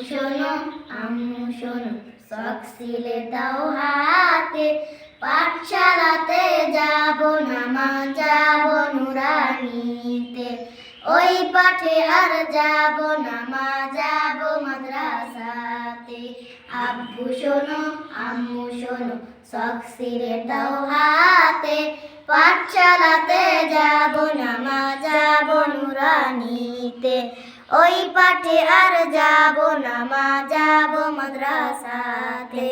শোনো আম্মু শোনো, সক সিলে দাও হাতে, পাঠশালাতে যাব না মা, যাব নুরানিতে। ওই পাঠে আর যাব না মা, যাব মাদ্রাসাতে। আব্বু শোনো আম্মু শোনো, সক সিলে দাও হাতে, পাঠশালাতে যাব না মা, যাব নুরানিতে। ওই পাঠে আর যাব না মা, যাব মাদ্রাসাতে।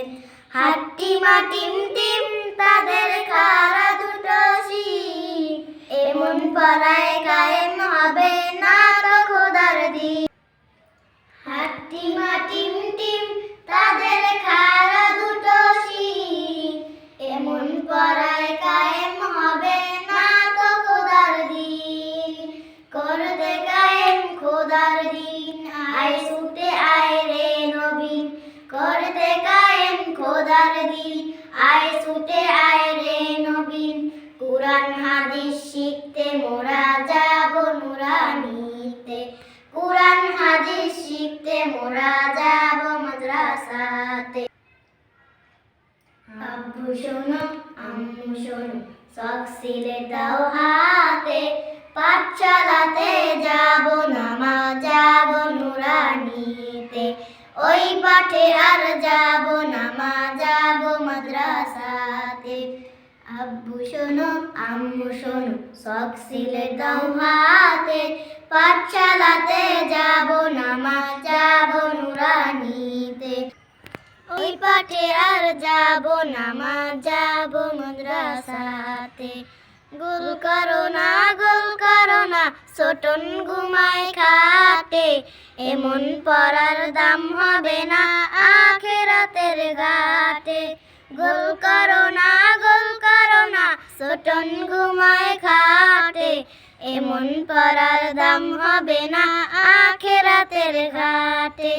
হাট্টিমা টিম টিম তাদের খাড়া দুটো শিং, এমন পড়ায় কায়েম হবে না তো খোদার দিন। হাট্টিমা টিম টিম তাদের খাড়া দুটো শিং, এমন পড়ায় কায়েম হবে না তো খোদার দিন। করতে কায়েম খোদার দিন, আয় ছুটে আয় রে নবীন। করতে কায়েম খোদার দিন, আয় ছুটে আয় রে নবীন। কুরআন হাদিস শিখতে মোরা যাব নুরানিতে। কুরআন হাদিস শিখতে মোরা যাব মাদ্রাসাতে। আব্বু শোনো আম্মু শোনো, সক সিলে দাও হাতে, পাঠশালাতে যাব না মা, যাব নুরানিতে। ওই পাঠে আর যাব না মা, যাব মাদ্রাসাতে। আব্বু শোনো আম্মু শোনো, সক সিলে দাও হাতে, পাঠশালাতে যাব না মা, যাব নুরানিতে। ওই পাঠে আর যাব না মা, যাব মাদ্রাসাতে। গোল করো না ছোটন ঘুমায় খাটে, এমন পড়ার দাম হবে না আখিরাতের ঘাটে। গোল করো না ছোটন ঘুমায় খাটে, এমন পড়ার দাম হবে না আখিরাতের ঘাটে।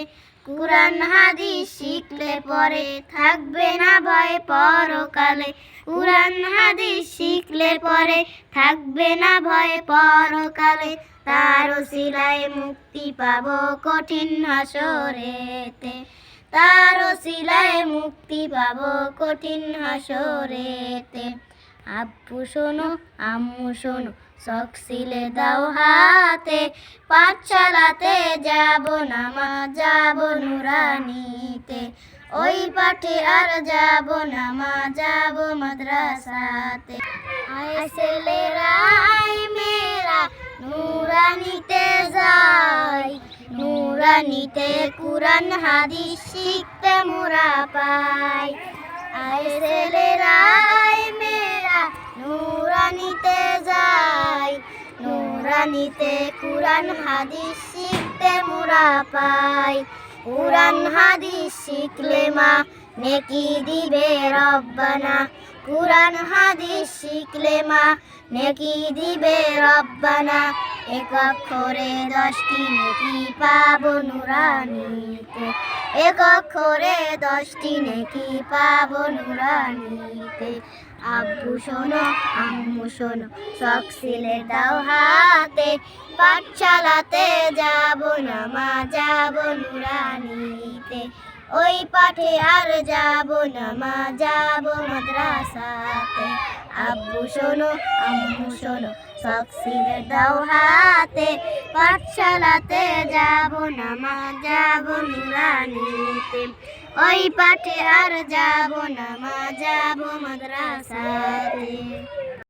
কুরআন হাদিস শিখলে পরে থাকবে না ভয় পরকালে। কুরআন হাদিস শিখলে পরে থাকবে না ভয় পরকালে। তার ওসিলায় মুক্তি পাবো কঠিন হাসরেতে। তার ওসিলায় মুক্তি পাবো কঠিন হাসরেতে। আব্বু শোনো আম্মু শোনো, সক সিলে দাও হাতে, পাঠশালাতে যাব না মা, যাব নুরানিতে। ওই পাঠে আর যাব না মা, যাব মাদ্রাসাতে। আয় ছেলেরা আয় মেয়েরা নুরানিতে যাই, নুরানিতে কুরআন হাদিস শিখতে মোরা পাই। আয় ছেলেরা আয় মেয়েরা নুরানিতে যাই, নুরানিতে কুরআন হাদিস শিখতে মোরা পাই। কুরআন হাদিস শিখলে মা নেকি দিবে রব্বানা। কুরআন হাদিস শিখলে মা নেকি দিবে রব্বানা। এক অক্ষরে 10টি নেকি পাবো নুরানিতে। এক অক্ষরে 10টি নেকি পাবো নুরানিতে। আব্বু শোনো আম্মু শোনো, সক সিলে দাও হাতে, পাঠশালাতে যাব না মা, যাব নুরানিতে। ওই পাঠে আর যাব না মা, যাব মাদ্রাসাতে। আব্বু শোনো আম্মু শোনো, সক সিলে দাও হাতে, পাঠশালাতে যাব না মা, যাব নুরানিতে। ওই পাঠে আর যাব না মা, যাব মাদ্রাসাতে।